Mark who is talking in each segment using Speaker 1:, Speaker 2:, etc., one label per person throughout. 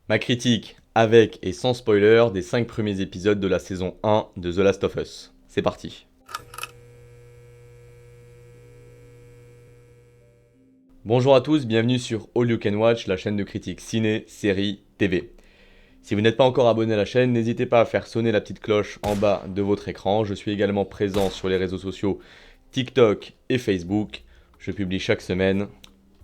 Speaker 1: Ma critique avec et sans spoiler des 5 premiers épisodes de la saison 1 de The Last of Us. C'est parti. Bonjour à tous, bienvenue sur All You Can Watch, la chaîne de critique ciné, séries, TV. Si vous n'êtes pas encore abonné à la chaîne, n'hésitez pas à faire sonner la petite cloche en bas de votre écran. Je suis également présent sur les réseaux sociaux TikTok et Facebook. Je publie chaque semaine.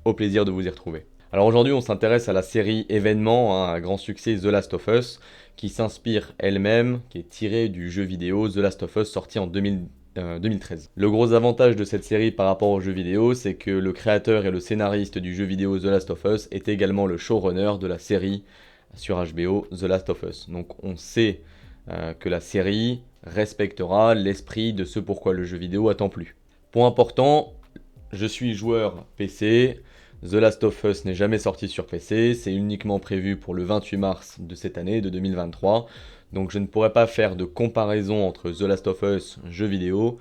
Speaker 1: Au plaisir de vous y retrouver. Alors aujourd'hui, on s'intéresse à la série événement, à grand succès The Last of Us, qui s'inspire elle-même, qui est tirée du jeu vidéo The Last of Us sorti en 2013. Le gros avantage de cette série par rapport au jeu vidéo, c'est que le créateur et le scénariste du jeu vidéo The Last of Us est également le showrunner de la série sur HBO The Last of Us. Donc on sait que la série respectera l'esprit de ce pourquoi le jeu vidéo a tant plu. Point important, je suis joueur PC. The Last of Us n'est jamais sorti sur PC, c'est uniquement prévu pour le 28 mars de cette année, de 2023. Donc je ne pourrais pas faire de comparaison entre The Last of Us, jeu vidéo,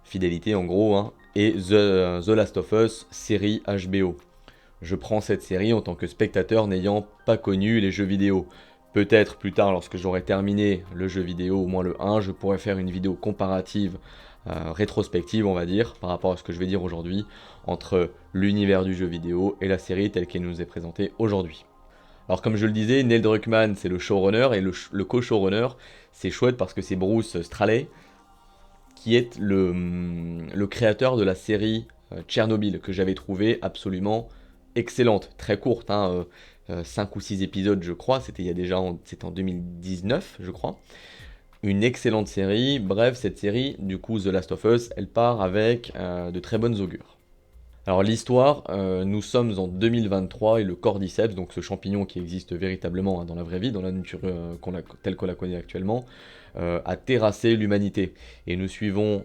Speaker 1: fidélité en gros, et The Last of Us, série HBO. Je prends cette série en tant que spectateur n'ayant pas connu les jeux vidéo. Peut-être plus tard, lorsque j'aurai terminé le jeu vidéo, au moins le 1, je pourrais faire une vidéo comparative, rétrospective, on va dire, par rapport à ce que je vais dire aujourd'hui, entre l'univers du jeu vidéo et la série telle qu'elle nous est présentée aujourd'hui. Alors comme je le disais, Neil Druckmann c'est le showrunner et le co-showrunner c'est chouette parce que c'est Bruce Straley qui est le créateur de la série Tchernobyl que j'avais trouvé absolument excellente, très courte, 5 ou 6 épisodes je crois, c'était en 2019 je crois. Une excellente série, bref cette série, du coup The Last of Us, elle part avec de très bonnes augures. Alors l'histoire, nous sommes en 2023 et le cordyceps, donc ce champignon qui existe véritablement dans la vraie vie, dans la nature telle qu'on la connaît actuellement, a terrassé l'humanité. Et nous suivons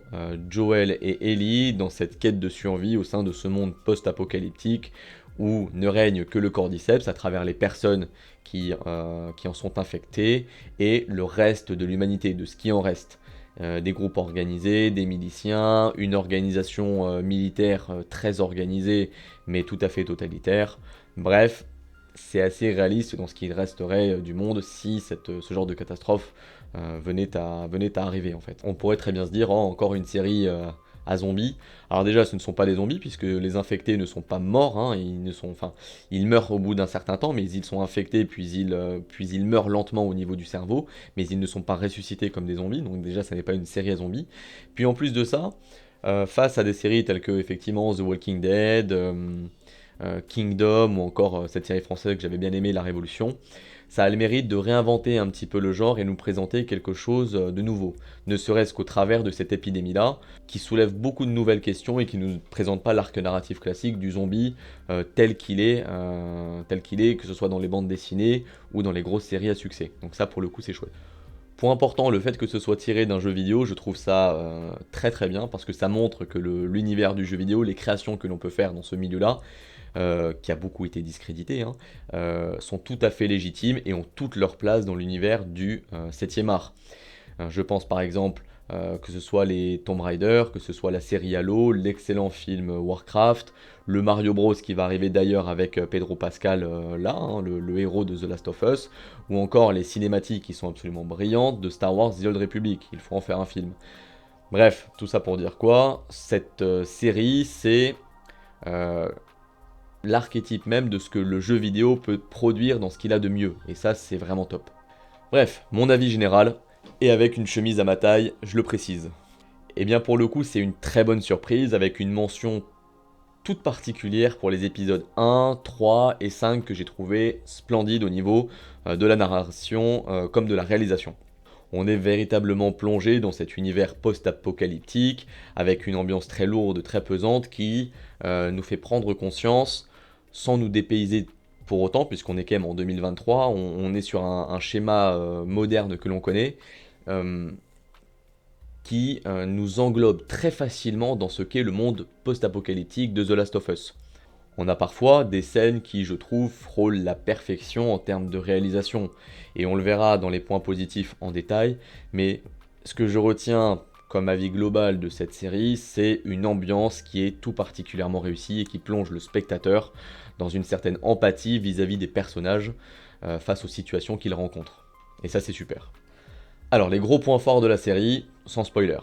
Speaker 1: Joel et Ellie dans cette quête de survie au sein de ce monde post-apocalyptique où ne règne que le cordyceps à travers les personnes qui en sont infectées et le reste de l'humanité, de ce qui en reste. Des groupes organisés, des miliciens, une organisation militaire très organisée mais tout à fait totalitaire. Bref, c'est assez réaliste dans ce qui resterait du monde si ce genre de catastrophe venait à arriver en fait. On pourrait très bien se dire, oh, encore une série à zombies. Alors déjà, ce ne sont pas des zombies puisque les infectés ne sont pas morts, ils meurent au bout d'un certain temps, mais ils sont infectés puis ils meurent lentement au niveau du cerveau, mais ils ne sont pas ressuscités comme des zombies. Donc déjà, ça n'est pas une série à zombies. Puis en plus de ça, face à des séries telles que effectivement The Walking Dead, Kingdom ou encore cette série française que j'avais bien aimée, La Révolution, ça a le mérite de réinventer un petit peu le genre et nous présenter quelque chose de nouveau, ne serait-ce qu'au travers de cette épidémie-là, qui soulève beaucoup de nouvelles questions et qui ne nous présente pas l'arc narratif classique du zombie tel qu'il est, que ce soit dans les bandes dessinées ou dans les grosses séries à succès. Donc ça, pour le coup, c'est chouette. Point important, le fait que ce soit tiré d'un jeu vidéo, je trouve ça très très bien parce que ça montre que l'univers du jeu vidéo, les créations que l'on peut faire dans ce milieu-là, qui a beaucoup été discrédité, sont tout à fait légitimes et ont toute leur place dans l'univers du 7e art. Je pense par exemple que ce soit les Tomb Raider, que ce soit la série Halo, l'excellent film Warcraft, le Mario Bros qui va arriver d'ailleurs avec Pedro Pascal le héros de The Last of Us, ou encore les cinématiques qui sont absolument brillantes de Star Wars The Old Republic, il faut en faire un film. Bref, tout ça pour dire quoi, cette série c'est l'archétype même de ce que le jeu vidéo peut produire dans ce qu'il a de mieux, et ça c'est vraiment top. Bref, mon avis général, et avec une chemise à ma taille, je le précise. Et bien pour le coup c'est une très bonne surprise avec une mention toute particulière pour les épisodes 1, 3 et 5 que j'ai trouvé splendides au niveau de la narration comme de la réalisation. On est véritablement plongé dans cet univers post-apocalyptique avec une ambiance très lourde, très pesante qui nous fait prendre conscience sans nous dépayser pour autant, puisqu'on est quand même en 2023, on est sur un schéma moderne que l'on connaît, euh, qui nous englobe très facilement dans ce qu'est le monde post-apocalyptique de The Last of Us. On a parfois des scènes qui, je trouve, frôlent la perfection en termes de réalisation, et on le verra dans les points positifs en détail, mais ce que je retiens comme avis global de cette série, c'est une ambiance qui est tout particulièrement réussie et qui plonge le spectateur dans une certaine empathie vis-à-vis des personnages, face aux situations qu'il rencontre. Et ça, c'est super. Alors, les gros points forts de la série, sans spoiler.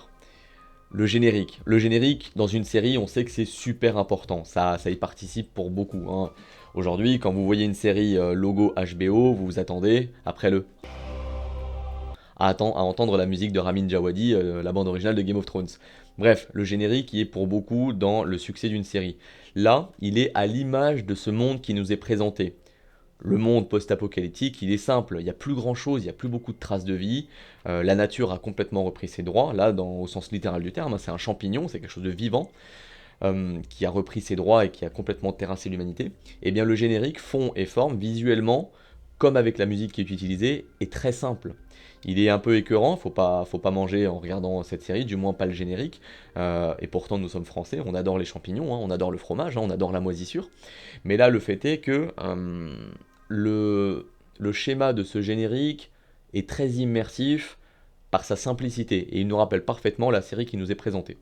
Speaker 1: Le générique. Le générique, dans une série, on sait que c'est super important. Ça y participe pour beaucoup, hein. Aujourd'hui, quand vous voyez une série logo HBO, vous vous attendez, après à entendre la musique de Ramin Djawadi, la bande originale de Game of Thrones. Bref, le générique y est pour beaucoup dans le succès d'une série. Là, il est à l'image de ce monde qui nous est présenté. Le monde post-apocalyptique, il est simple, il n'y a plus grand-chose, il n'y a plus beaucoup de traces de vie, la nature a complètement repris ses droits, là, au sens littéral du terme, hein, c'est un champignon, c'est quelque chose de vivant, qui a repris ses droits et qui a complètement terrassé l'humanité. Et bien le générique, fond et forme, visuellement, comme avec la musique qui est utilisée, est très simple. Il est un peu écœurant, faut pas manger en regardant cette série, du moins pas le générique. Et pourtant, nous sommes français, on adore les champignons, hein, on adore le fromage, hein, on adore la moisissure. Mais là, le fait est que le schéma de ce générique est très immersif par sa simplicité, et il nous rappelle parfaitement la série qui nous est présentée.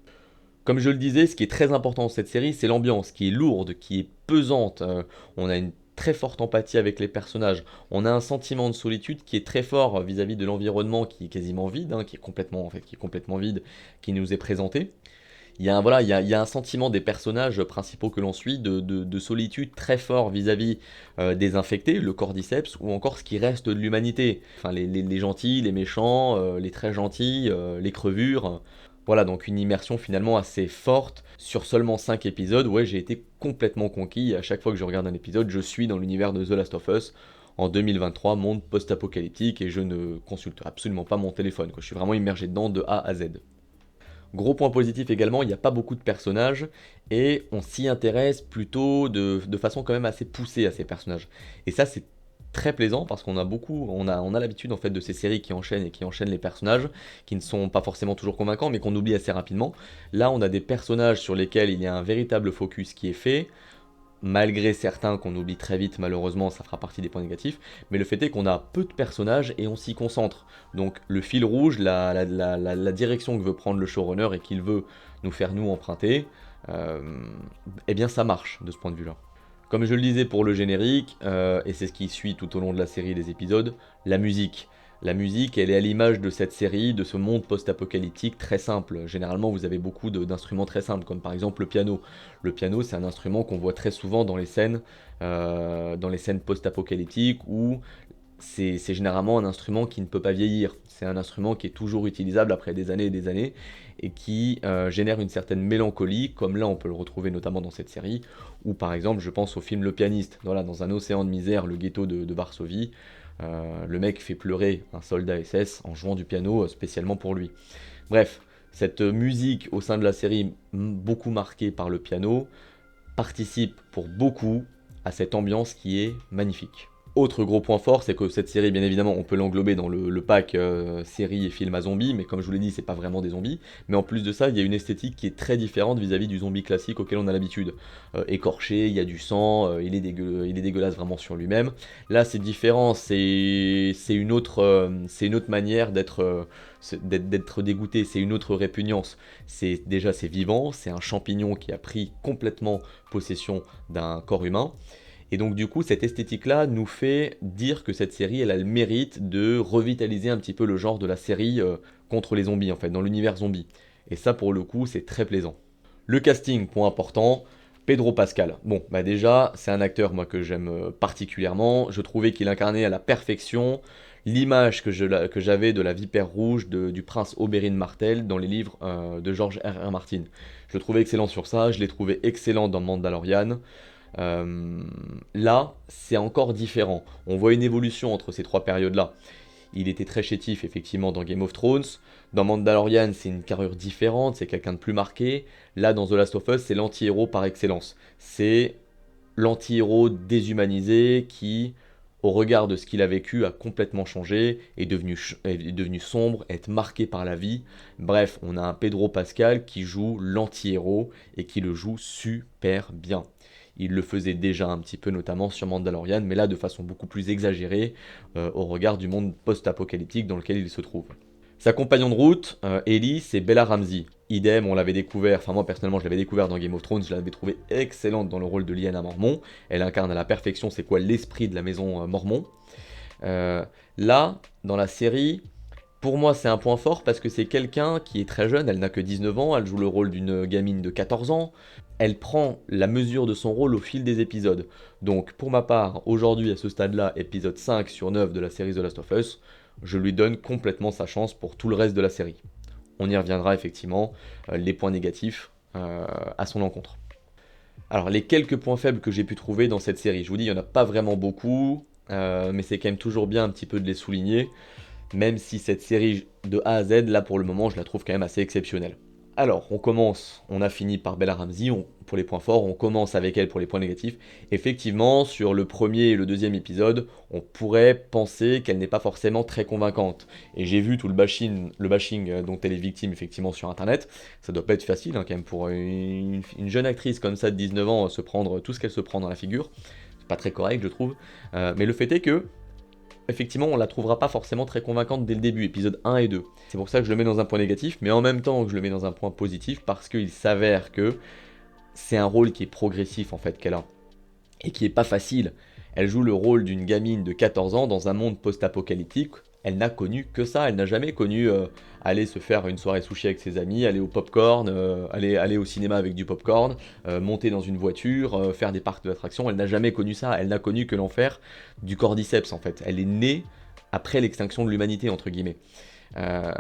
Speaker 1: Comme je le disais, ce qui est très important dans cette série, c'est l'ambiance, qui est lourde, qui est pesante. On a une très forte empathie avec les personnages. On a un sentiment de solitude qui est très fort vis-à-vis de l'environnement qui est quasiment vide, hein, qui est complètement vide, qui nous est présenté. Il y a un sentiment des personnages principaux que l'on suit de solitude très fort vis-à-vis des infectés, le cordyceps, ou encore ce qui reste de l'humanité. Enfin, les gentils, les méchants, les très gentils, les crevures. Voilà, donc une immersion finalement assez forte sur seulement 5 épisodes. Ouais, j'ai été complètement conquis. À chaque fois que je regarde un épisode, je suis dans l'univers de The Last of Us en 2023, monde post-apocalyptique, et je ne consulte absolument pas mon téléphone, quoi. Je suis vraiment immergé dedans de A à Z. Gros point positif également, il n'y a pas beaucoup de personnages et on s'y intéresse plutôt de façon quand même assez poussée à ces personnages. Et ça, c'est très plaisant parce on a l'habitude en fait de ces séries qui enchaînent les personnages qui ne sont pas forcément toujours convaincants mais qu'on oublie assez rapidement. Là, on a des personnages sur lesquels il y a un véritable focus qui est fait, malgré certains qu'on oublie très vite, malheureusement, ça fera partie des points négatifs, mais le fait est qu'on a peu de personnages et on s'y concentre. Donc le fil rouge, la direction que veut prendre le showrunner et qu'il veut nous faire nous emprunter, eh bien ça marche de ce point de vue-là. Comme je le disais pour le générique, et c'est ce qui suit tout au long de la série et des épisodes, la musique. La musique, elle est à l'image de cette série, de ce monde post-apocalyptique très simple. Généralement, vous avez beaucoup d'instruments très simples, comme par exemple le piano. Le piano, c'est un instrument qu'on voit très souvent dans les scènes post-apocalyptiques, où c'est généralement un instrument qui ne peut pas vieillir. C'est un instrument qui est toujours utilisable après des années et des années, et qui génère une certaine mélancolie, comme là on peut le retrouver notamment dans cette série, ou par exemple je pense au film Le Pianiste, voilà, dans un océan de misère, le ghetto de Varsovie, le mec fait pleurer un soldat SS en jouant du piano spécialement pour lui. Bref, cette musique au sein de la série, beaucoup marquée par le piano, participe pour beaucoup à cette ambiance qui est magnifique. Autre gros point fort, c'est que cette série, bien évidemment, on peut l'englober dans le pack série et film à zombies, mais comme je vous l'ai dit, c'est pas vraiment des zombies. Mais en plus de ça, il y a une esthétique qui est très différente vis-à-vis du zombie classique auquel on a l'habitude. Écorché, il y a du sang, il est dégueulasse vraiment sur lui-même. Là, c'est différent, c'est une autre manière d'être dégoûté, c'est une autre répugnance. C'est vivant, c'est un champignon qui a pris complètement possession d'un corps humain. Et donc du coup, cette esthétique-là nous fait dire que cette série, elle a le mérite de revitaliser un petit peu le genre de la série contre les zombies, en fait, dans l'univers zombie. Et ça, pour le coup, c'est très plaisant. Le casting, point important, Pedro Pascal. Bon, bah déjà, c'est un acteur, moi, que j'aime particulièrement. Je trouvais qu'il incarnait à la perfection l'image que j'avais de la vipère rouge du prince Oberyn Martell dans les livres de George R.R. Martin. Je le trouvais excellent sur ça, je l'ai trouvé excellent dans Mandalorian. Là, c'est encore différent. On voit une évolution entre ces trois périodes-là. Il était très chétif, effectivement, dans Game of Thrones. Dans Mandalorian, c'est une carrure différente, c'est quelqu'un de plus marqué. Là, dans The Last of Us, c'est l'anti-héros par excellence. C'est l'anti-héros déshumanisé qui, au regard de ce qu'il a vécu, a complètement changé, est devenu sombre, est marqué par la vie. Bref, on a un Pedro Pascal qui joue l'anti-héros et qui le joue super bien. Il le faisait déjà un petit peu, notamment sur Mandalorian, mais là de façon beaucoup plus exagérée au regard du monde post-apocalyptique dans lequel il se trouve. Sa compagnon de route, Ellie, c'est Bella Ramsey. Idem, on l'avait découvert, enfin moi personnellement je l'avais découvert dans Game of Thrones, je l'avais trouvée excellente dans le rôle de Lyanna Mormont. Elle incarne à la perfection c'est quoi l'esprit de la maison Mormont. Là, dans la série, pour moi, c'est un point fort parce que c'est quelqu'un qui est très jeune, elle n'a que 19 ans, elle joue le rôle d'une gamine de 14 ans, elle prend la mesure de son rôle au fil des épisodes. Donc, pour ma part, aujourd'hui, à ce stade-là, épisode 5 sur 9 de la série The Last of Us, je lui donne complètement sa chance pour tout le reste de la série. On y reviendra effectivement, les points négatifs à son encontre. Alors, les quelques points faibles que j'ai pu trouver dans cette série, je vous dis, il n'y en a pas vraiment beaucoup, mais c'est quand même toujours bien un petit peu de les souligner, même si cette série de A à Z, là pour le moment, je la trouve quand même assez exceptionnelle. Alors, on a fini par Bella Ramsey pour les points forts, on commence avec elle pour les points négatifs. Effectivement, sur le premier et le deuxième épisode, on pourrait penser qu'elle n'est pas forcément très convaincante. Et j'ai vu tout le bashing dont elle est victime effectivement sur internet. Ça doit pas être facile quand même pour une jeune actrice comme ça de 19 ans se prendre tout ce qu'elle se prend dans la figure. C'est pas très correct, je trouve. Mais le fait est que effectivement, on la trouvera pas forcément très convaincante dès le début, épisode 1 et 2. C'est pour ça que je le mets dans un point négatif, mais en même temps que je le mets dans un point positif, parce qu'il s'avère que c'est un rôle qui est progressif en fait qu'elle a, et qui est pas facile. Elle joue le rôle d'une gamine de 14 ans dans un monde post-apocalyptique. Elle n'a connu que ça, elle n'a jamais connu aller se faire une soirée sushi avec ses amis, aller au popcorn, aller au cinéma avec du popcorn, monter dans une voiture, faire des parcs d'attractions. Elle n'a jamais connu ça, elle n'a connu que l'enfer du cordyceps en fait. Elle est née après l'extinction de l'humanité entre guillemets.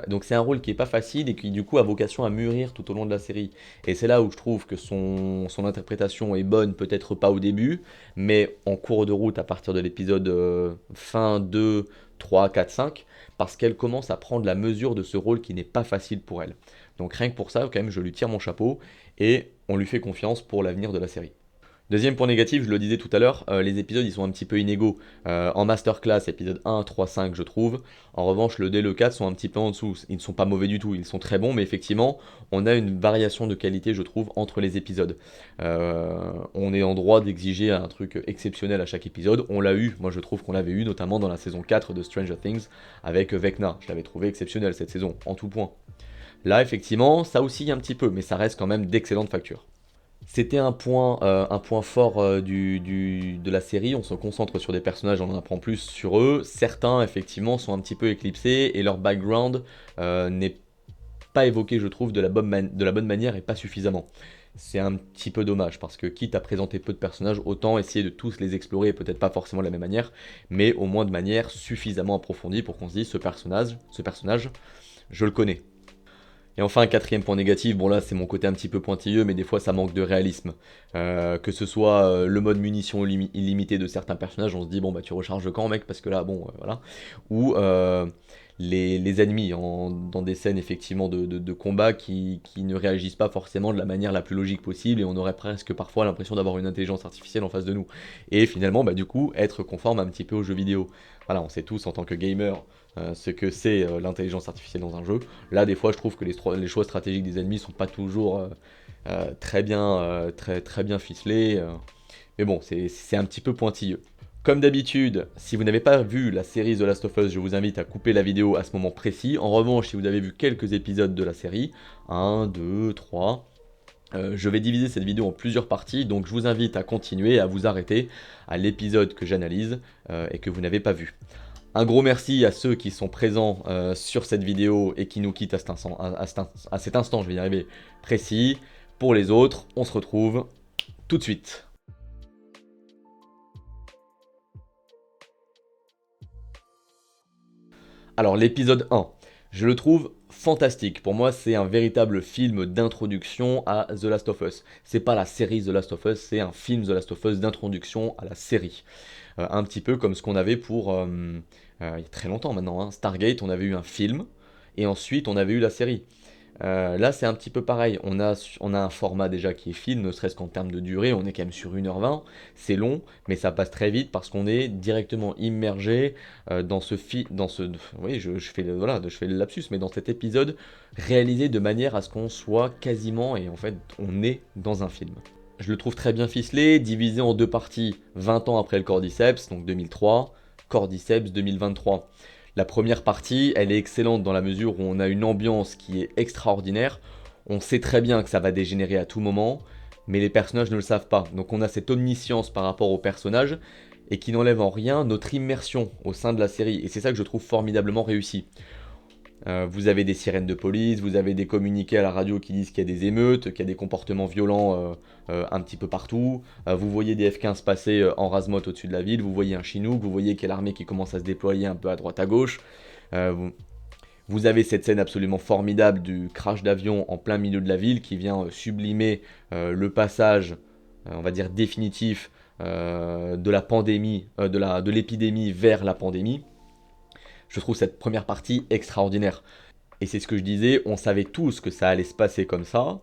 Speaker 1: Donc c'est un rôle qui est pas facile et qui du coup a vocation à mûrir tout au long de la série. Et c'est là où je trouve que son interprétation est bonne, peut-être pas au début, mais en cours de route à partir de l'épisode fin 2, 3, 4, 5, parce qu'elle commence à prendre la mesure de ce rôle qui n'est pas facile pour elle. Donc rien que pour ça, quand même, je lui tire mon chapeau et on lui fait confiance pour l'avenir de la série. Deuxième point négatif, je le disais tout à l'heure, les épisodes ils sont un petit peu inégaux. En masterclass, épisode 1, 3, 5 je trouve. En revanche, le 2 et le 4 sont un petit peu en dessous. Ils ne sont pas mauvais du tout, ils sont très bons, mais effectivement, on a une variation de qualité, je trouve, entre les épisodes. On est en droit d'exiger un truc exceptionnel à chaque épisode. On l'a eu, moi je trouve qu'on l'avait eu, notamment dans la saison 4 de Stranger Things, avec Vecna. Je l'avais trouvé exceptionnel cette saison, en tout point. Là, effectivement, ça oscille un petit peu, mais ça reste quand même d'excellente facture. C'était un point fort de la série, on se concentre sur des personnages, on en apprend plus sur eux. Certains, effectivement, sont un petit peu éclipsés et leur background n'est pas évoqué, je trouve, de la bonne manière et pas suffisamment. C'est un petit peu dommage parce que quitte à présenter peu de personnages, autant essayer de tous les explorer, peut-être pas forcément de la même manière, mais au moins de manière suffisamment approfondie pour qu'on se dise ce personnage, je le connais. Et enfin, un quatrième point négatif, bon là c'est mon côté un petit peu pointilleux, mais des fois ça manque de réalisme. Que ce soit le mode munition illimité de certains personnages, on se dit bon bah tu recharges quand mec, parce que là bon voilà. Ou les ennemis dans des scènes effectivement de combat qui ne réagissent pas forcément de la manière la plus logique possible et on aurait presque parfois l'impression d'avoir une intelligence artificielle en face de nous. Et finalement bah du coup être conforme un petit peu aux jeux vidéo. Voilà, on sait tous en tant que gamer ce que c'est l'intelligence artificielle dans un jeu. Là, des fois, je trouve que les choix stratégiques des ennemis sont pas toujours très bien ficelés. Mais bon, c'est un petit peu pointilleux. Comme d'habitude, si vous n'avez pas vu la série The Last of Us, je vous invite à couper la vidéo à ce moment précis. En revanche, si vous avez vu quelques épisodes de la série, 1, 2, 3, je vais diviser cette vidéo en plusieurs parties, donc je vous invite à continuer, à vous arrêter à l'épisode que j'analyse et que vous n'avez pas vu. Un gros merci à ceux qui sont présents sur cette vidéo et qui nous quittent à cet instant, je vais y arriver, précis. Pour les autres, on se retrouve tout de suite. Alors l'épisode 1, je le trouve fantastique. Pour moi, c'est un véritable film d'introduction à The Last of Us. C'est pas la série The Last of Us, c'est un film The Last of Us d'introduction à la série. Un petit peu comme ce qu'on avait pour il y a très longtemps maintenant, hein, Stargate, on avait eu un film et ensuite on avait eu la série. Là, c'est un petit peu pareil. On a un format déjà qui est film, ne serait-ce qu'en termes de durée. On est quand même sur 1h20. C'est long, mais ça passe très vite parce qu'on est directement immergé dans ce oui, voilà, je fais le lapsus, mais dans cet épisode réalisé de manière à ce qu'on soit quasiment, et en fait, on est dans un film. Je le trouve très bien ficelé, divisé en deux parties, 20 ans après le Cordyceps, donc 2003, Cordyceps 2023. La première partie, elle est excellente dans la mesure où on a une ambiance qui est extraordinaire. On sait très bien que ça va dégénérer à tout moment, mais les personnages ne le savent pas. Donc on a cette omniscience par rapport aux personnages, et qui n'enlève en rien notre immersion au sein de la série. Et c'est ça que je trouve formidablement réussi. Vous avez des sirènes de police, vous avez des communiqués à la radio qui disent qu'il y a des émeutes, qu'il y a des comportements violents un petit peu partout. Vous voyez des F-15 passer en rase-motte au-dessus de la ville, vous voyez un Chinook, vous voyez qu'il y a l'armée qui commence à se déployer un peu à droite à gauche. Vous avez cette scène absolument formidable du crash d'avion en plein milieu de la ville qui vient sublimer le passage, on va dire définitif, de la pandémie, de l'épidémie vers la pandémie. Je trouve cette première partie extraordinaire. Et c'est ce que je disais, on savait tous que ça allait se passer comme ça.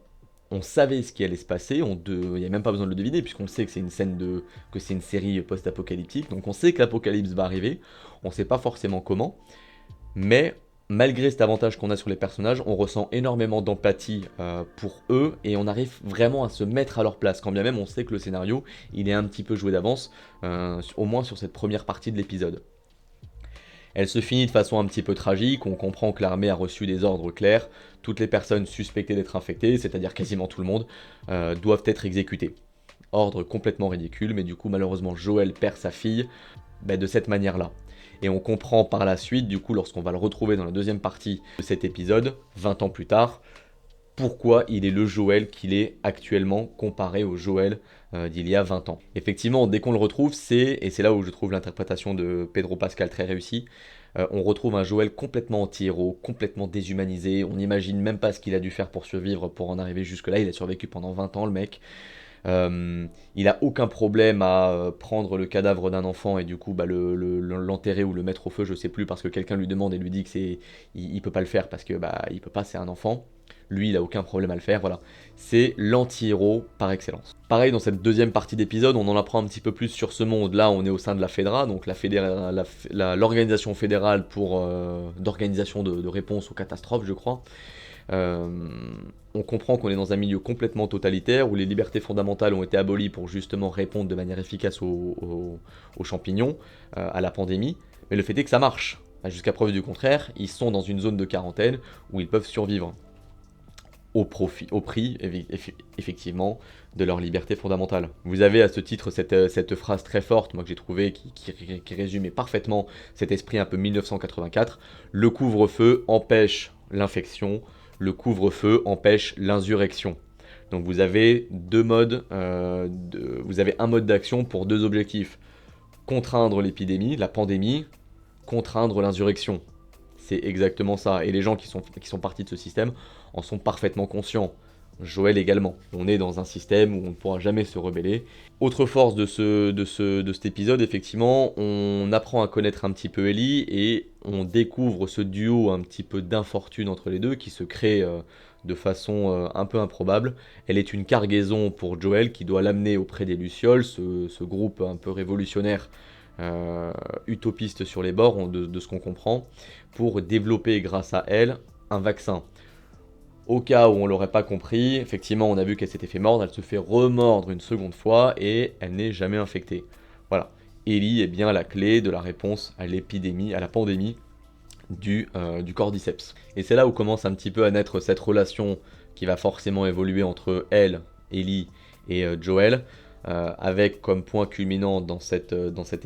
Speaker 1: On savait ce qui allait se passer, il n'y a même pas besoin de le deviner, puisqu'on sait que c'est que c'est une série post-apocalyptique, donc on sait que l'apocalypse va arriver, on ne sait pas forcément comment, mais malgré cet avantage qu'on a sur les personnages, on ressent énormément d'empathie pour eux, et on arrive vraiment à se mettre à leur place, quand bien même on sait que le scénario, il est un petit peu joué d'avance, au moins sur cette première partie de l'épisode. Elle se finit de façon un petit peu tragique, on comprend que l'armée a reçu des ordres clairs, toutes les personnes suspectées d'être infectées, c'est-à-dire quasiment tout le monde, doivent être exécutées. Ordre complètement ridicule, mais du coup malheureusement Joel perd sa fille de cette manière-là. Et on comprend par la suite, du coup lorsqu'on va le retrouver dans la deuxième partie de cet épisode, 20 ans plus tard, pourquoi il est le Joel qu'il est actuellement comparé au Joel d'il y a 20 ans. Effectivement, dès qu'on le retrouve, et c'est là où je trouve l'interprétation de Pedro Pascal très réussie, on retrouve un Joel complètement anti-héros, complètement déshumanisé, on n'imagine même pas ce qu'il a dû faire pour survivre, pour en arriver jusque-là, il a survécu pendant 20 ans le mec. Il a aucun problème à prendre le cadavre d'un enfant et du coup l'enterrer ou le mettre au feu, je sais plus, parce que quelqu'un lui demande et lui dit que il peut pas le faire parce que il peut pas, c'est un enfant. Lui, il a aucun problème à le faire, voilà. C'est l'anti-héros par excellence. Pareil, dans cette deuxième partie d'épisode, on en apprend un petit peu plus sur ce monde. Là, on est au sein de la FEDRA, donc l'organisation fédérale d'organisation de réponse aux catastrophes, je crois. On comprend qu'on est dans un milieu complètement totalitaire où les libertés fondamentales ont été abolies pour justement répondre de manière efficace aux champignons, à la pandémie. Mais le fait est que ça marche. Jusqu'à preuve du contraire, ils sont dans une zone de quarantaine où ils peuvent survivre. Au prix, effectivement, de leur liberté fondamentale. Vous avez à ce titre cette phrase très forte, moi que j'ai trouvée, qui résumait parfaitement cet esprit un peu 1984. Le couvre-feu empêche l'infection, le couvre-feu empêche l'insurrection. Donc vous avez vous avez un mode d'action pour deux objectifs. Contraindre l'épidémie, la pandémie, contraindre l'insurrection. C'est exactement ça. Et les gens qui sont partis de ce système en sont parfaitement conscients. Joel également. On est dans un système où on ne pourra jamais se rebeller. Autre force de cet épisode, effectivement, on apprend à connaître un petit peu Ellie et on découvre ce duo un petit peu d'infortune entre les deux qui se crée de façon un peu improbable. Elle est une cargaison pour Joel qui doit l'amener auprès des Lucioles, ce groupe un peu révolutionnaire, utopiste sur les bords, de ce qu'on comprend, pour développer grâce à elle un vaccin. Au cas où on l'aurait pas compris, effectivement on a vu qu'elle s'était fait mordre, elle se fait remordre une seconde fois et elle n'est jamais infectée. Voilà, Ellie est bien la clé de la réponse à l'épidémie, à la pandémie du cordyceps. Et c'est là où commence un petit peu à naître cette relation qui va forcément évoluer entre elle, Ellie et Joel, avec comme point culminant dans cet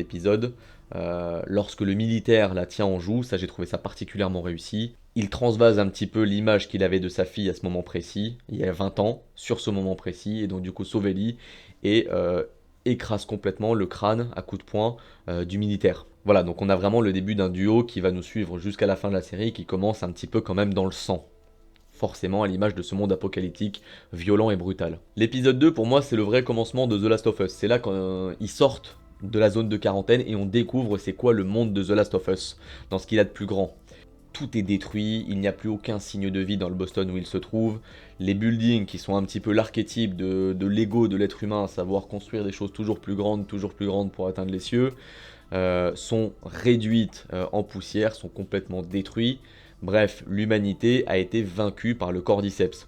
Speaker 1: épisode, lorsque le militaire la tient en joue, ça j'ai trouvé ça particulièrement réussi. Il transvase un petit peu l'image qu'il avait de sa fille à ce moment précis, il y a 20 ans, sur ce moment précis, et donc du coup sauve Ellie, et écrase complètement le crâne à coups de poing du militaire. Voilà, donc on a vraiment le début d'un duo qui va nous suivre jusqu'à la fin de la série, qui commence un petit peu quand même dans le sang. Forcément à l'image de ce monde apocalyptique, violent et brutal. L'épisode 2, pour moi, c'est le vrai commencement de The Last of Us. C'est là qu'ils sortent de la zone de quarantaine et on découvre c'est quoi le monde de The Last of Us, dans ce qu'il a de plus grand. Tout est détruit, il n'y a plus aucun signe de vie dans le Boston où il se trouve. Les buildings, qui sont un petit peu l'archétype de l'ego de l'être humain, à savoir construire des choses toujours plus grandes pour atteindre les cieux, sont réduites en poussière, sont complètement détruits. Bref, l'humanité a été vaincue par le cordyceps.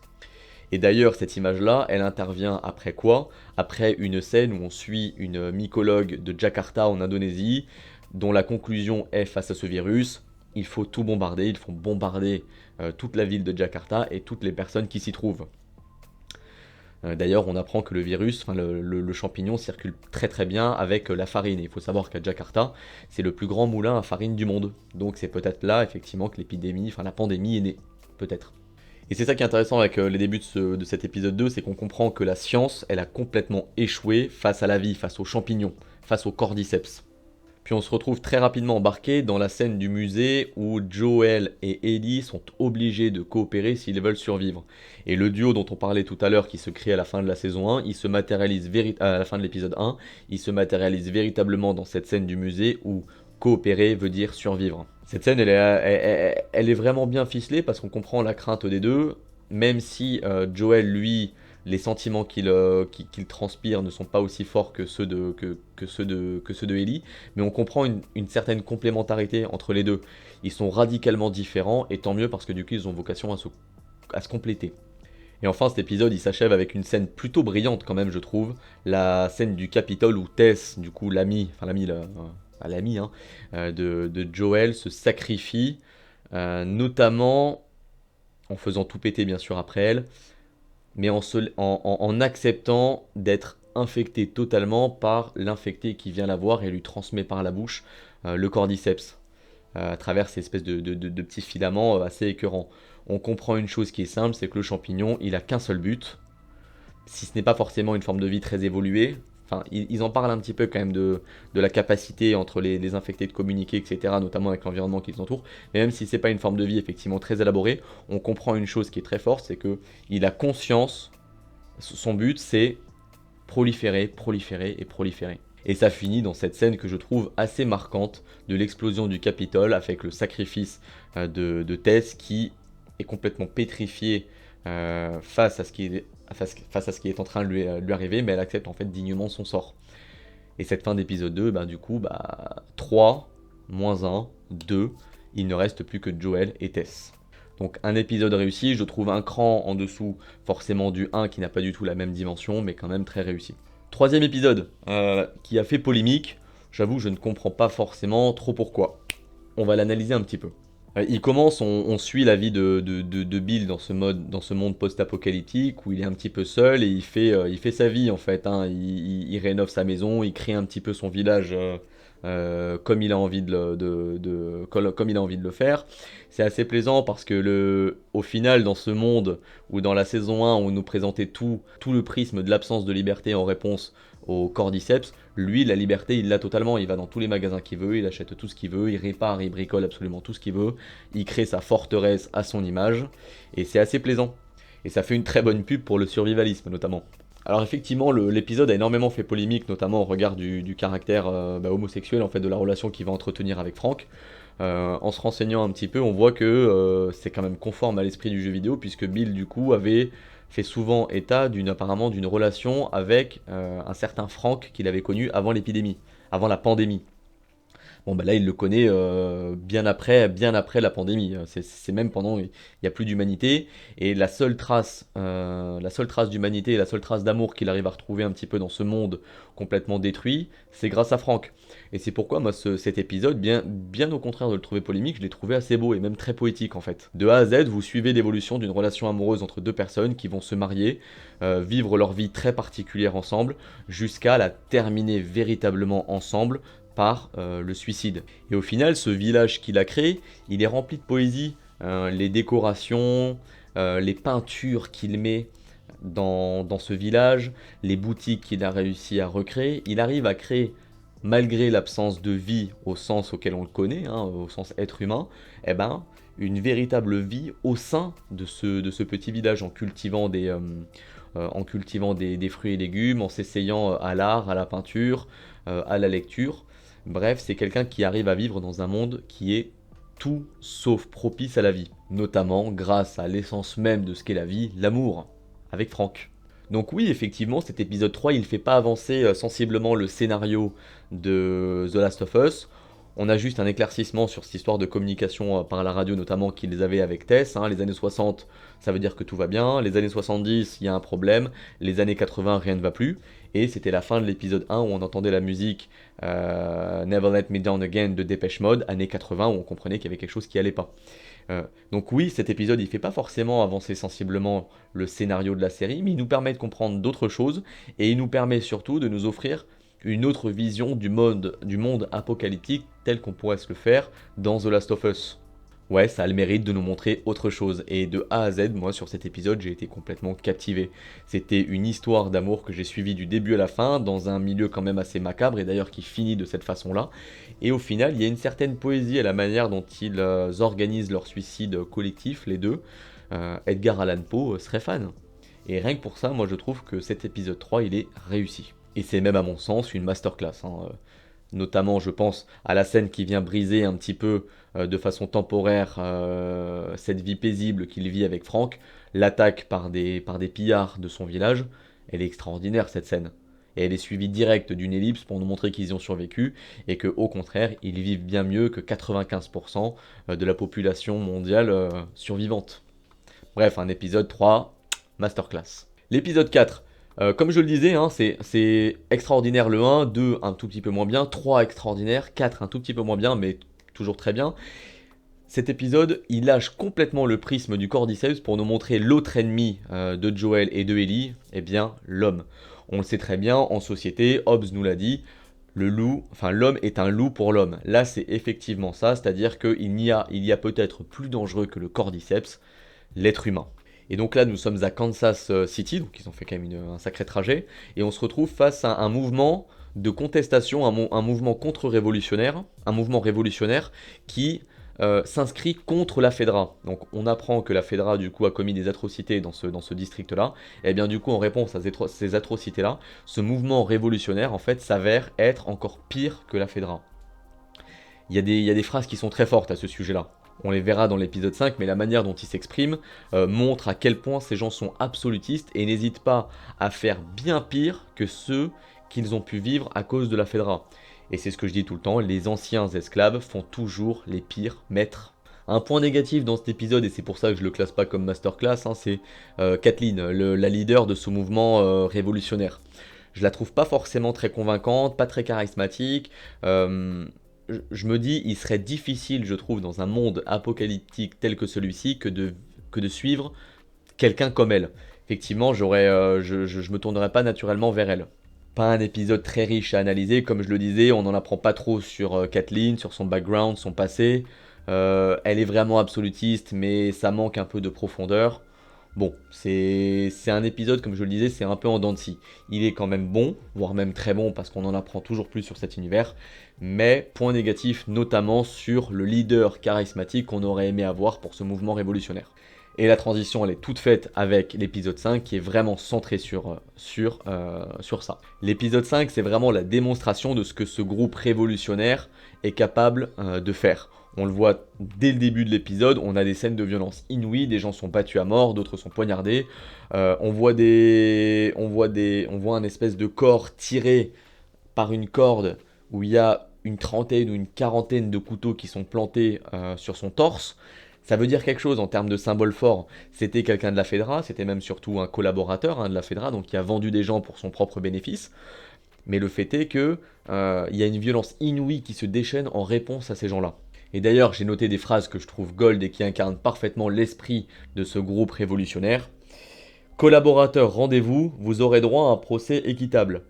Speaker 1: Et d'ailleurs, cette image-là, elle intervient après quoi? Après une scène où on suit une mycologue de Jakarta en Indonésie, dont la conclusion est face à ce virus, il faut tout bombarder, il faut bombarder toute la ville de Jakarta et toutes les personnes qui s'y trouvent. D'ailleurs, on apprend que le virus, enfin le champignon circule très très bien avec la farine. Il faut savoir qu'à Jakarta, c'est le plus grand moulin à farine du monde. Donc c'est peut-être là, effectivement, que l'épidémie, enfin la pandémie est née. Peut-être. Et c'est ça qui est intéressant avec les débuts de cet épisode 2, c'est qu'on comprend que la science, elle a complètement échoué face à la vie, face aux champignons, face aux cordyceps. Puis on se retrouve très rapidement embarqué dans la scène du musée où Joel et Ellie sont obligés de coopérer s'ils veulent survivre. Et le duo dont on parlait tout à l'heure qui se crée à la fin de la saison 1, il se matérialise à la fin de l'épisode 1, il se matérialise véritablement dans cette scène du musée où coopérer veut dire survivre. Cette scène, elle est vraiment bien ficelée parce qu'on comprend la crainte des deux, même si Joel, lui, les sentiments qu'il transpire ne sont pas aussi forts que ceux de Ellie, mais on comprend une certaine complémentarité entre les deux. Ils sont radicalement différents, et tant mieux parce que du coup ils ont vocation à se compléter. Et enfin cet épisode il s'achève avec une scène plutôt brillante quand même je trouve, la scène du Capitole où Tess, du coup l'ami, hein, de Joel se sacrifie, notamment en faisant tout péter bien sûr après elle, mais en acceptant d'être infecté totalement par l'infecté qui vient la voir et lui transmet par la bouche le cordyceps, à travers ces espèces de petits filaments assez écœurants. On comprend une chose qui est simple, c'est que le champignon, il a qu'un seul but, si ce n'est pas forcément une forme de vie très évoluée. Enfin, ils en parlent un petit peu quand même de la capacité entre les infectés de communiquer, etc., notamment avec l'environnement qui les entoure. Mais même si c'est pas une forme de vie effectivement très élaborée, on comprend une chose qui est très forte, c'est que il a conscience, son but c'est proliférer, proliférer et proliférer. Et ça finit dans cette scène que je trouve assez marquante de l'explosion du Capitole avec le sacrifice de Tess qui est complètement pétrifiée face à ce qui est en train de lui arriver, mais elle accepte en fait dignement son sort. Et cette fin d'épisode 2, du coup, 3, moins 1, 2, il ne reste plus que Joel et Tess. Donc un épisode réussi, je trouve un cran en dessous forcément du 1 qui n'a pas du tout la même dimension, mais quand même très réussi. Troisième épisode, qui a fait polémique, j'avoue je ne comprends pas forcément trop pourquoi. On va l'analyser un petit peu. Il commence, on suit la vie de Bill dans ce monde post-apocalyptique où il est un petit peu seul et il fait sa vie en fait, hein. Il rénove sa maison, il crée un petit peu son village comme il a envie comme il a envie de le faire. C'est assez plaisant parce que au final, dans ce monde où dans la saison 1, on nous présentait tout le prisme de l'absence de liberté en réponse au cordyceps, lui, la liberté, il l'a totalement. Il va dans tous les magasins qu'il veut, il achète tout ce qu'il veut, il répare, il bricole absolument tout ce qu'il veut, il crée sa forteresse à son image, et c'est assez plaisant. Et ça fait une très bonne pub pour le survivalisme, notamment. Alors effectivement, l'épisode a énormément fait polémique, notamment au regard du caractère homosexuel en fait de la relation qu'il va entretenir avec Frank. En se renseignant un petit peu, on voit que c'est quand même conforme à l'esprit du jeu vidéo, puisque Bill du coup avait fait souvent état apparemment d'une relation avec un certain Frank qu'il avait connu avant l'épidémie, avant la pandémie. Bon, là, il le connaît bien après la pandémie. C'est même pendant, il n'y a plus d'humanité. Et la seule trace d'humanité, la seule trace d'amour qu'il arrive à retrouver un petit peu dans ce monde complètement détruit, c'est grâce à Franck. Et c'est pourquoi, moi, cet épisode, bien au contraire de le trouver polémique, je l'ai trouvé assez beau et même très poétique, en fait. De A à Z, vous suivez l'évolution d'une relation amoureuse entre deux personnes qui vont se marier, vivre leur vie très particulière ensemble, jusqu'à la terminer véritablement ensemble, par le suicide. Et au final, ce village qu'il a créé, il est rempli de poésie. Les décorations, les peintures qu'il met dans ce village, les boutiques qu'il a réussi à recréer, il arrive à créer, malgré l'absence de vie au sens auquel on le connaît, hein, au sens être humain, une véritable vie au sein de ce petit village en cultivant des fruits et légumes, en s'essayant à l'art, à la peinture, à la lecture. Bref, c'est quelqu'un qui arrive à vivre dans un monde qui est tout sauf propice à la vie, notamment grâce à l'essence même de ce qu'est la vie, l'amour, avec Franck. Donc oui, effectivement, cet épisode 3, il ne fait pas avancer sensiblement le scénario de The Last of Us. On a juste un éclaircissement sur cette histoire de communication par la radio, notamment qu'ils avaient avec Tess. Hein. Les années 60, ça veut dire que tout va bien. Les années 70, il y a un problème. Les années 80, rien ne va plus. Et c'était la fin de l'épisode 1 où on entendait la musique Never Let Me Down Again de Depeche Mode, années 80, où on comprenait qu'il y avait quelque chose qui allait pas. Donc oui, cet épisode, il fait pas forcément avancer sensiblement le scénario de la série, mais il nous permet de comprendre d'autres choses, et il nous permet surtout de nous offrir une autre vision du monde apocalyptique tel qu'on pourrait se le faire dans The Last of Us. Ouais, ça a le mérite de nous montrer autre chose. Et de A à Z, moi, sur cet épisode, j'ai été complètement captivé. C'était une histoire d'amour que j'ai suivie du début à la fin, dans un milieu quand même assez macabre, et d'ailleurs qui finit de cette façon-là. Et au final, il y a une certaine poésie à la manière dont ils organisent leur suicide collectif, les deux. Edgar Allan Poe serait fan. Et rien que pour ça, moi, je trouve que cet épisode 3, il est réussi. Et c'est même, à mon sens, une masterclass, hein. Notamment, je pense à la scène qui vient briser un petit peu de façon temporaire cette vie paisible qu'il vit avec Frank, l'attaque par des pillards de son village. Elle est extraordinaire cette scène. Et elle est suivie directe d'une ellipse pour nous montrer qu'ils y ont survécu et que au contraire, ils vivent bien mieux que 95% de la population mondiale survivante. Bref, un épisode 3, masterclass. L'épisode 4, comme je le disais, hein, c'est extraordinaire le 1, 2 un tout petit peu moins bien, 3 extraordinaire, 4 un tout petit peu moins bien, mais toujours très bien. Cet épisode, il lâche complètement le prisme du Cordyceps pour nous montrer l'autre ennemi de Joel et de Ellie, eh bien l'homme. On le sait très bien, en société, Hobbes nous l'a dit, l'homme est un loup pour l'homme. Là, c'est effectivement ça, c'est-à-dire qu'il y a peut-être plus dangereux que le Cordyceps, l'être humain. Et donc là, nous sommes à Kansas City, donc ils ont fait quand même un sacré trajet, et on se retrouve face à un mouvement de contestation, un mouvement contre-révolutionnaire, un mouvement révolutionnaire qui s'inscrit contre la FEDRA. Donc on apprend que la FEDRA du coup a commis des atrocités dans ce district-là, et bien du coup en réponse à ces atrocités-là, ce mouvement révolutionnaire en fait s'avère être encore pire que la FEDRA. Il y a des phrases qui sont très fortes à ce sujet-là. On les verra dans l'épisode 5, mais la manière dont ils s'expriment montre à quel point ces gens sont absolutistes et n'hésitent pas à faire bien pire que ceux qu'ils ont pu vivre à cause de la FEDRA. Et c'est ce que je dis tout le temps, les anciens esclaves font toujours les pires maîtres. Un point négatif dans cet épisode, et c'est pour ça que je le classe pas comme masterclass, hein, c'est Kathleen, la leader de ce mouvement révolutionnaire. Je la trouve pas forcément très convaincante, pas très charismatique. Je me dis, il serait difficile, je trouve, dans un monde apocalyptique tel que celui-ci, que de suivre quelqu'un comme elle. Effectivement, je me tournerais pas naturellement vers elle. Pas un épisode très riche à analyser, comme je le disais, on n'en apprend pas trop sur Kathleen, sur son background, son passé. Elle est vraiment absolutiste, mais ça manque un peu de profondeur. Bon, c'est un épisode, comme je le disais, c'est un peu en dents de scie. Il est quand même bon, voire même très bon, parce qu'on en apprend toujours plus sur cet univers. Mais point négatif, notamment sur le leader charismatique qu'on aurait aimé avoir pour ce mouvement révolutionnaire. Et la transition, elle est toute faite avec l'épisode 5 qui est vraiment centré sur ça. L'épisode 5, c'est vraiment la démonstration de ce que ce groupe révolutionnaire est capable de faire. On le voit dès le début de l'épisode, on a des scènes de violence inouïes, des gens sont battus à mort, d'autres sont poignardés. On voit un espèce de corps tiré par une corde où il y a une trentaine ou une quarantaine de couteaux qui sont plantés sur son torse. Ça veut dire quelque chose en termes de symbole fort. C'était quelqu'un de la FEDRA, c'était même surtout un collaborateur de la FEDRA, donc qui a vendu des gens pour son propre bénéfice. Mais le fait est que il y a une violence inouïe qui se déchaîne en réponse à ces gens-là. Et d'ailleurs, j'ai noté des phrases que je trouve gold et qui incarnent parfaitement l'esprit de ce groupe révolutionnaire. Collaborateurs, rendez-vous, vous aurez droit à un procès équitable.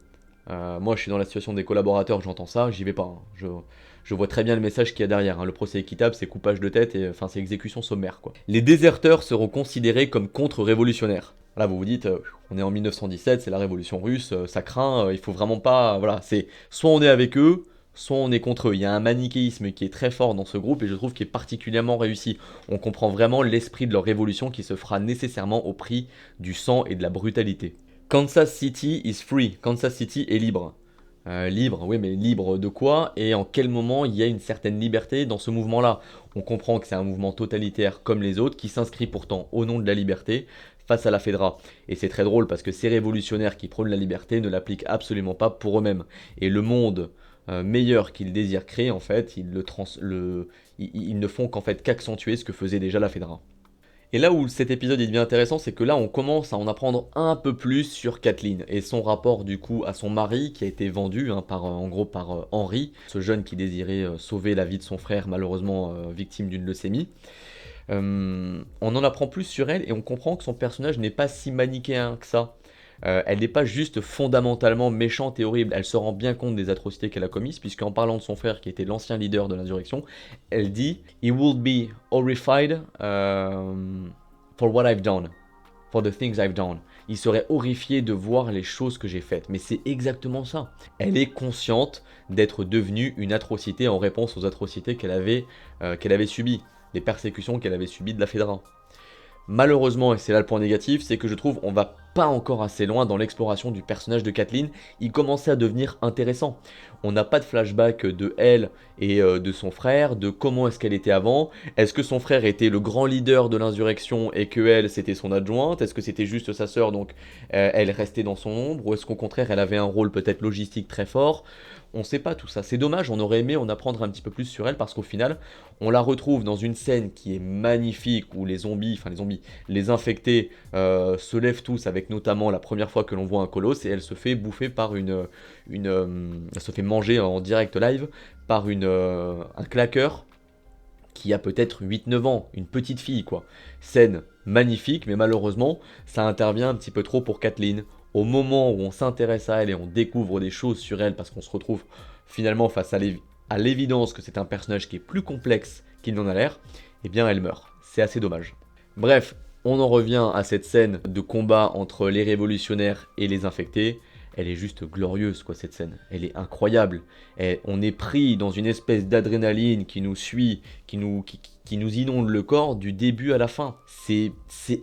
Speaker 1: Moi, je suis dans la situation des collaborateurs, j'entends ça, j'y vais pas, hein. Je vois très bien le message qu'il y a derrière, hein. Le procès équitable, c'est coupage de tête et enfin c'est exécution sommaire, quoi. Les déserteurs seront considérés comme contre-révolutionnaires. Là, vous vous dites, on est en 1917, c'est la révolution russe, ça craint, il faut vraiment pas, voilà, c'est soit on est avec eux, soit on est contre eux. Il y a un manichéisme qui est très fort dans ce groupe et je trouve qu'il est particulièrement réussi. On comprend vraiment l'esprit de leur révolution qui se fera nécessairement au prix du sang et de la brutalité. Kansas City is free. Kansas City est libre. Libre, oui, mais libre de quoi et en quel moment il y a une certaine liberté dans ce mouvement-là? On comprend que c'est un mouvement totalitaire comme les autres qui s'inscrit pourtant au nom de la liberté face à la FEDRA. Et c'est très drôle parce que ces révolutionnaires qui prônent la liberté ne l'appliquent absolument pas pour eux-mêmes. Et le monde meilleur qu'ils désirent créer, en fait, ils ne font qu'en fait qu'accentuer ce que faisait déjà la FEDRA. Et là où cet épisode il devient intéressant, c'est que là on commence à en apprendre un peu plus sur Kathleen et son rapport du coup à son mari qui a été vendu en gros par Henry, ce jeune qui désirait sauver la vie de son frère malheureusement victime d'une leucémie. On en apprend plus sur elle et on comprend que son personnage n'est pas si manichéen que ça. Elle n'est pas juste fondamentalement méchante et horrible, elle se rend bien compte des atrocités qu'elle a commises, puisqu'en parlant de son frère qui était l'ancien leader de l'insurrection, elle dit He would be horrified for what I've done, for the things I've done. Il serait horrifié de voir les choses que j'ai faites. Mais c'est exactement ça. Elle est consciente d'être devenue une atrocité en réponse aux atrocités qu'elle avait subies, les persécutions qu'elle avait subies de la Fedra. Malheureusement, et c'est là le point négatif, c'est que je trouve on va pas encore assez loin dans l'exploration du personnage de Kathleen. Il commençait à devenir intéressant. On n'a pas de flashback de elle et de son frère, de comment est-ce qu'elle était avant. Est-ce que son frère était le grand leader de l'insurrection et que elle c'était son adjointe? Est-ce que c'était juste sa sœur donc elle restait dans son ombre? Ou est-ce qu'au contraire elle avait un rôle peut-être logistique très fort? On sait pas tout ça. C'est dommage, on aurait aimé en apprendre un petit peu plus sur elle parce qu'au final, on la retrouve dans une scène qui est magnifique où les infectés se lèvent tous avec notamment la première fois que l'on voit un colosse et elle se fait bouffer par elle se fait manger en direct live par un claqueur qui a peut-être 8-9 ans, une petite fille quoi. Scène magnifique, mais malheureusement, ça intervient un petit peu trop pour Kathleen. Au moment où on s'intéresse à elle et on découvre des choses sur elle, parce qu'on se retrouve finalement face à l'évidence que c'est un personnage qui est plus complexe qu'il n'en a l'air, eh bien elle meurt. C'est assez dommage. Bref, on en revient à cette scène de combat entre les révolutionnaires et les infectés. Elle est juste glorieuse quoi cette scène, elle est incroyable. On est pris dans une espèce d'adrénaline qui nous suit, qui nous inonde le corps du début à la fin. C'est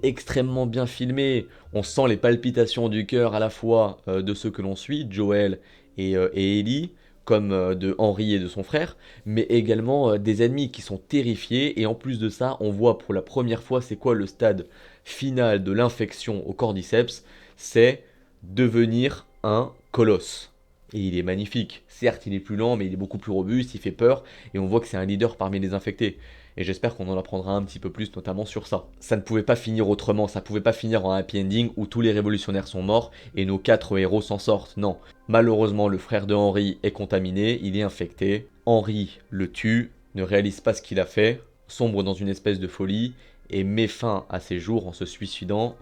Speaker 1: extrêmement bien filmé, on sent les palpitations du cœur à la fois de ceux que l'on suit, Joel et Ellie, comme de Henry et de son frère, mais également des ennemis qui sont terrifiés, et en plus de ça, on voit pour la première fois c'est quoi le stade final de l'infection au cordyceps, c'est devenir un colosse. Et il est magnifique. Certes, il est plus lent, mais il est beaucoup plus robuste, il fait peur, et on voit que c'est un leader parmi les infectés. Et j'espère qu'on en apprendra un petit peu plus, notamment sur ça. Ça ne pouvait pas finir autrement, ça pouvait pas finir en happy ending où tous les révolutionnaires sont morts et nos 4 héros s'en sortent. Non. Malheureusement, le frère de Henry est contaminé, il est infecté. Henry le tue, ne réalise pas ce qu'il a fait, sombre dans une espèce de folie et met fin à ses jours en se suicidant.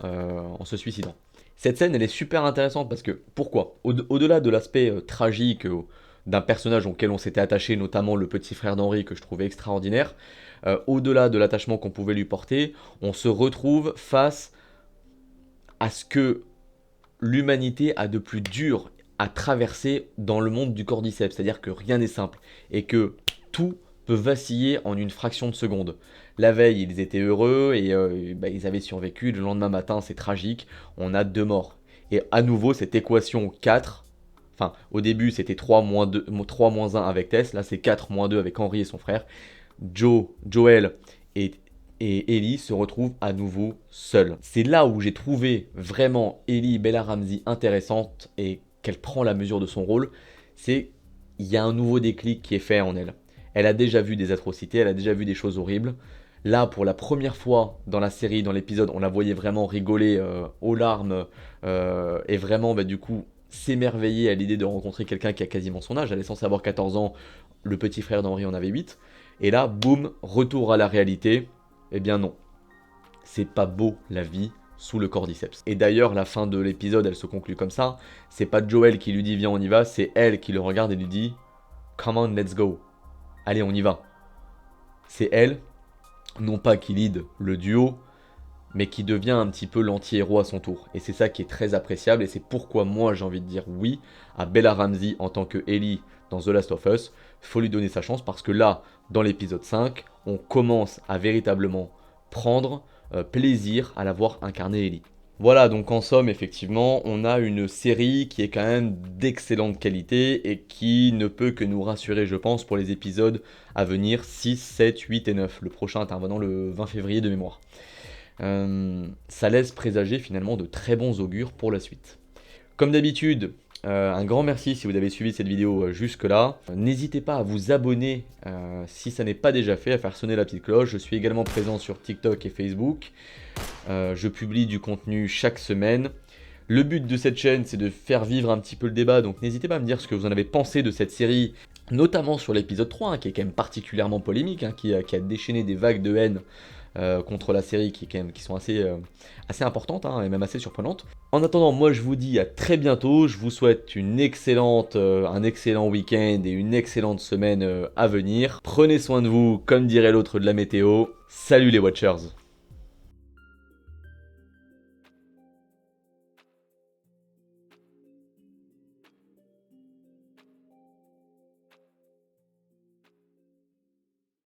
Speaker 1: Cette scène, elle est super intéressante parce que, pourquoi Au-delà de l'aspect tragique d'un personnage auquel on s'était attaché, notamment le petit frère d'Henri que je trouvais extraordinaire, au-delà de l'attachement qu'on pouvait lui porter, on se retrouve face à ce que l'humanité a de plus dur à traverser dans le monde du cordyceps, c'est-à-dire que rien n'est simple et que tout peut vaciller en une fraction de seconde. La veille, ils étaient heureux et ils avaient survécu. Le lendemain matin, c'est tragique. On a 2 morts. Et à nouveau, cette équation 4, enfin, au début, c'était 3 moins 2, 3 moins 1 avec Tess. Là, c'est 4 moins 2 avec Henry et son frère. Joel et Ellie se retrouvent à nouveau seuls. C'est là où j'ai trouvé vraiment Ellie Bella Ramsey intéressante et qu'elle prend la mesure de son rôle. C'est il y a un nouveau déclic qui est fait en elle. Elle a déjà vu des atrocités, elle a déjà vu des choses horribles. Là, pour la première fois dans la série, dans l'épisode, on la voyait vraiment rigoler aux larmes et vraiment, du coup, s'émerveiller à l'idée de rencontrer quelqu'un qui a quasiment son âge. Elle est censée avoir 14 ans, le petit frère d'Henri en avait 8. Et là, boum, retour à la réalité. Eh bien non, c'est pas beau la vie sous le cordyceps. Et d'ailleurs, la fin de l'épisode, elle se conclut comme ça. C'est pas Joel qui lui dit viens on y va, c'est elle qui le regarde et lui dit come on let's go. Allez on y va. C'est elle, non pas qui lead le duo, mais qui devient un petit peu l'anti-héros à son tour. Et c'est ça qui est très appréciable et c'est pourquoi moi j'ai envie de dire oui à Bella Ramsey en tant que Ellie dans The Last of Us. Faut lui donner sa chance parce que là, dans l'épisode 5, on commence à véritablement prendre plaisir à la voir incarner Ellie. Voilà, donc en somme, effectivement, on a une série qui est quand même d'excellente qualité et qui ne peut que nous rassurer, je pense, pour les épisodes à venir 6, 7, 8 et 9, le prochain intervenant le 20 février de mémoire. Ça laisse présager finalement de très bons augures pour la suite. Comme d'habitude, Un grand merci si vous avez suivi cette vidéo jusque-là. N'hésitez pas à vous abonner si ça n'est pas déjà fait, à faire sonner la petite cloche. Je suis également présent sur TikTok et Facebook. Je publie du contenu chaque semaine. Le but de cette chaîne, c'est de faire vivre un petit peu le débat, donc n'hésitez pas à me dire ce que vous en avez pensé de cette série, notamment sur l'épisode 3, qui est quand même particulièrement polémique, qui a déchaîné des vagues de haine contre la série qui sont assez importantes et même assez surprenantes. En attendant, moi je vous dis à très bientôt, je vous souhaite un excellent week-end et une excellente semaine à venir. Prenez soin de vous, comme dirait l'autre de la météo. Salut les Watchers!